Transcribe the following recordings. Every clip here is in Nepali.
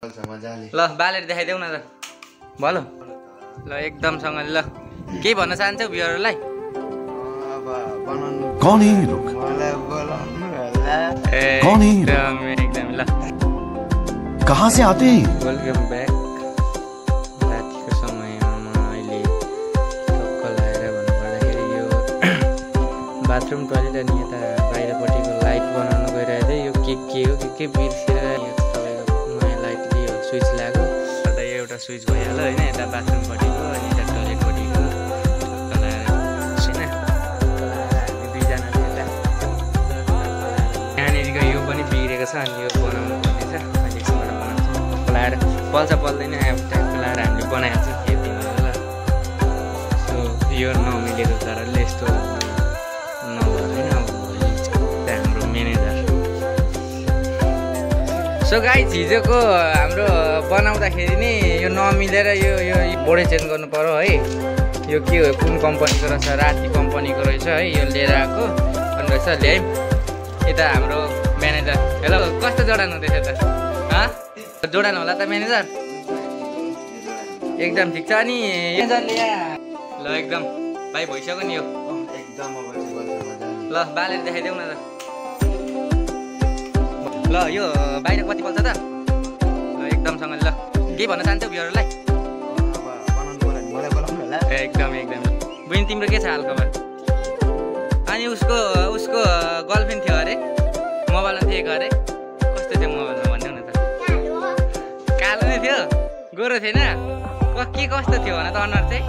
ल बालेर देखाइदेऊ न त भलो ल एकदमसँगले ल के भन्न चाहन्छौ भ्युअरहरुलाई कौन है ये लोग कौन है एकदम ल कहाँ से आते हैं वेलकम ब्याक रातिको समयमा अहिले टक्क लगाएर भन्नुपर्दाखेरि यो बाथरुम टोयलेट अनि यता बाहिरपट्टिको लाइट बनाउन गइरहेको थियो यो के हो के बिर्सेर यो तपाईको नयाँ लाइट लियो स्विच लाग्यो अन्त यो एउटा स्विच भइहाल्यो हैन यता बाथरुमपट्टिको अनि यता टोयलेटपट्टिको टक्क लगाएर हैन हामी दुईजना यता यहाँनिरको यो पनि बिग्रेको छ अनि यो बनाउनु पर्ने छ अहिले एकछिनबाट बनाउँछु लाएर पल्छ पल्दैन अब ट्याक्क लाएर हामीले बनाइहाल्छौँ खेतीमा ल सो यो नमिलेको कारणले यस्तो हाम्रो म्यानेजर सो गाइस हिजोको हाम्रो बनाउँदाखेरि नि यो नमिलेर यो बोर्डै चेन्ज गर्नु पर्यो है यो के हो कुन कम्पनीको रहेछ राति कम्पनीको रहेछ है यो लिएर आएको अनि रहेछ ल्याइ यता हाम्रो म्यानेजर हेलो कस्तो जोडान हुँदैछ त जोडान होला त म्यानेजर एकदम ठिक छ अनि म्यानेजरले ल एकदम भाइ भइसक्यो नि यो एकदम ल बालेर देखाइदेऊ न त ल यो बाहिर कति बल्छ त ल एकदमसँगले ल के भन्न चाहन्छौ भ्युअरहरुलाई एकदम बुइन तिम्रो के छ हालखबर अनि उसको गर्लफ्रेन्ड थियो अरे मोबाइलमा थिएको अरे कस्तो थियो मोबाइलमा भन्नु न त कालो नै थियो गोरो थिएन के कस्तो थियो भन त अनुहार चाहिँ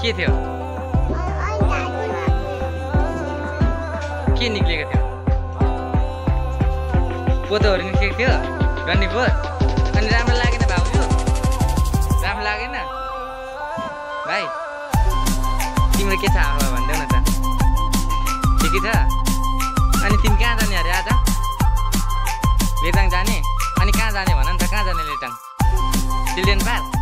के थियो के निक्लेको थियो पोतोहरू निस्केको थियो रन्नी पोत अनि राम्रो लागेन भाउजू राम्रो लागेन भाइ तिम्रो के छ हावा भनिदेऊ न त ठिकै छ अनि तिमी कहाँ जाने अरे आज लेटाङ जाने अनि कहाँ जाने भन नि त कहाँ जाने लेटाङ चिल्ड्रेन पार्क